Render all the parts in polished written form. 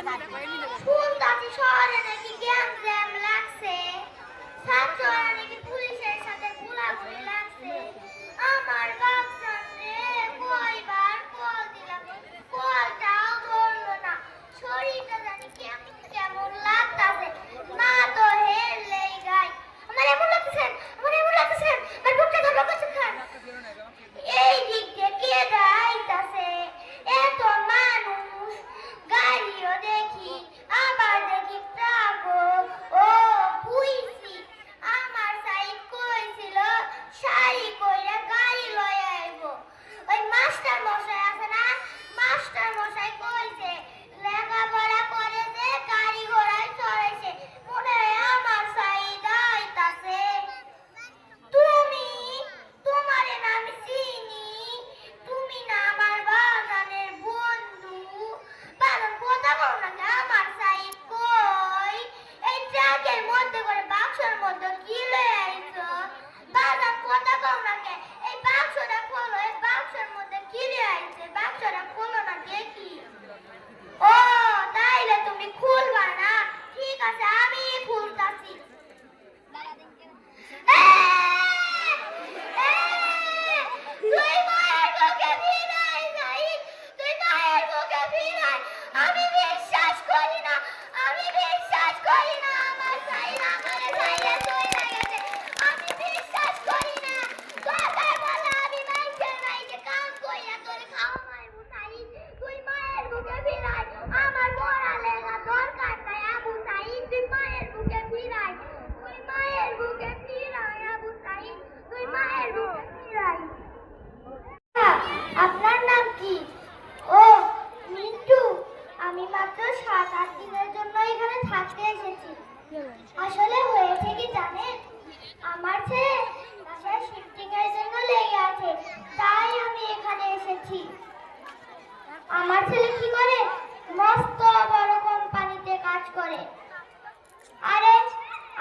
শুনতাছি শহরে নাকি gang jam লাগছে, ছাত্ররা নাকি পুলিশের সাথে গোলাগুলি লাগছে। আমার বাচ্চার রে কয়বার কল দিলাম, কলটাও ধরলো না। শরীরটা জানি কেমন কেমন লাগতাছে, মা তো হেরলেই গায়। আমার এমন লাগতেছে, আমার এমন লাগতেছে, আমার বুকটা ধরো করছে খান। এই দিক দিয়ে কে যাইতাছে, এত মানুষ, গাড়িও দেখি, আবার দেখি ট্রাকও। ও বুঝছি, আমার সাইড কইছিল শাড়ি কইরা গাড়ি লয়ে আইব। ওই মাস্টার মশাই আছে না, মাস্টার মশাই কইছে লেখাপড়া করেছে, গাড়ি ঘোড়ায় চড়াইছে, মনে হয় আমার সাইড আইতাছে। তুমি, তোমারে না আমি চিনি, তুমি না আমার বাগানের বন্ধু। বাগান কথা বলো না কে, আমার সাইড কই? এই ট্রাকের মধ্যে করে বাক্সের মধ্যে কি লয়ে আইছো? বাগান কথা কও না কে, এই বাক্সটা খোলো, এই বাক্সের মধ্যে কি লয়ে আইছে? বাক্সটা খোলো না দেখি। ও তাইলে তুমি খুলবা না, ঠিক আছে আমি খুলতাছি। তুই মায়ের বুকে ফিরাই যাই, তুই মায়ের বুকে ফিরাই। আমি বিশ্বাস করি না, আমি বিশ্বাস করি না, আমার সাইরা আমারে সাইরা চইলা গেছে। আমি বিশ্বাস করি না, কথা বলে আমি মাইকের মাইকে কাম কইরা তোর খাওয়া মারবো সাইদ। তুই মায়ের বুকে ফিরাই, আমার মরা লেগা দরকার নাই আবু সাইদ। তুই মায়ের বুকে ফিরাই, তুই মায়ের বুকে ফিরাই আবু সাইদ, তুই মায়ের বুকে ফিরাই। আপনার নাম কি? ও মিন্টু, আমি মাত্র 7-8 দিনের জন্য এখানে থাকতে এসেছি। আসলে হয়েছে কি জানেন, আমার ছেলে বাসায় শিফটিং এর জন্য লেগে আছে, তাই আমি এখানে এসেছি। আমার ছেলে কি করে, মস্ত বড় কোম্পানিতে কাজ করে। আরে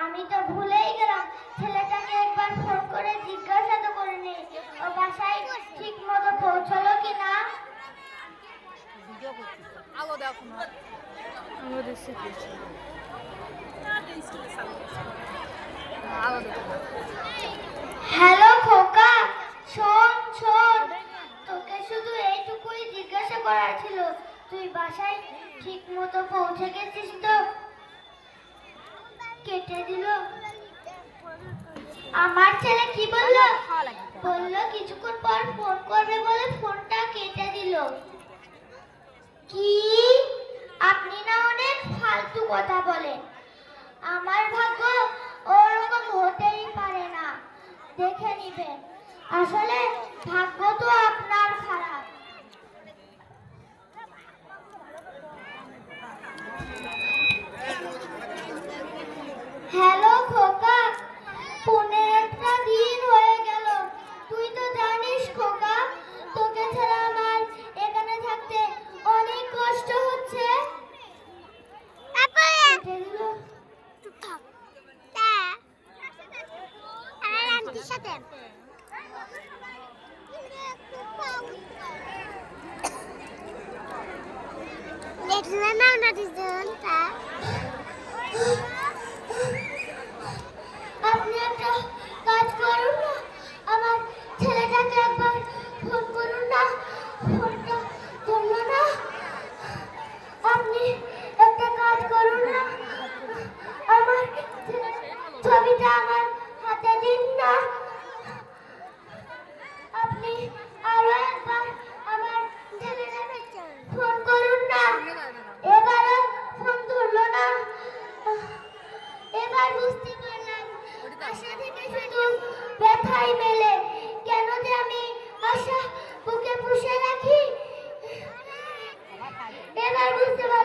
আমি তো ভুলেই গেলাম, ছেলেটাকে একবার ফোন করে জিজ্ঞাসা তো করে নেই ও বাসায় ঠিক মতো পৌঁছলো কিনা। হ্যালো খোকা, শোন শোন, তোকে শুধু এইটুকুই জিজ্ঞাসা করার ছিল, তুই বাসায় ঠিক মতো পৌঁছে গেছিস তো? কেটে দিল। আমার ছেলে কি বললো, বললো কিছুক্ষণ পর ফোন করবে বলে ফোনটা কেটে দিল। কি, আপনি না অনেক ফালতু কথা বলেন। আমার ভাগ্য ওরকম হতেই পারে না, দেখে নিবেন। আসলে ভাগ্য তো আপনার খারাপ। হ্যালো খোকা, 15টা দিন হয়ে গেল। তুই তো জানিস খোকা, তোকে ছাড়া আমার এখানে থাকতে অনেক কষ্ট হচ্ছে। দেখলে না না দুজনটা। আপনি একটা কাজ করুন না, আমার ছেলেটাকে একবার ফোন করুন না, ফোনটা ধরলো না। আপনি একটা কাজ করুন না, আমার ছবিটা আমার হাতে দিন না। আপনি আরো একবার আমার ছেলেটাকে ফোন করুন না। এবারও ফোন ধরলো না। এবার বুঝতে পারলাম আশা থেকে শুধু ব্যথাই মেলে। কেন যে আমি আশা বুকে পুষে রাখি, এবার বুঝতে পারলাম।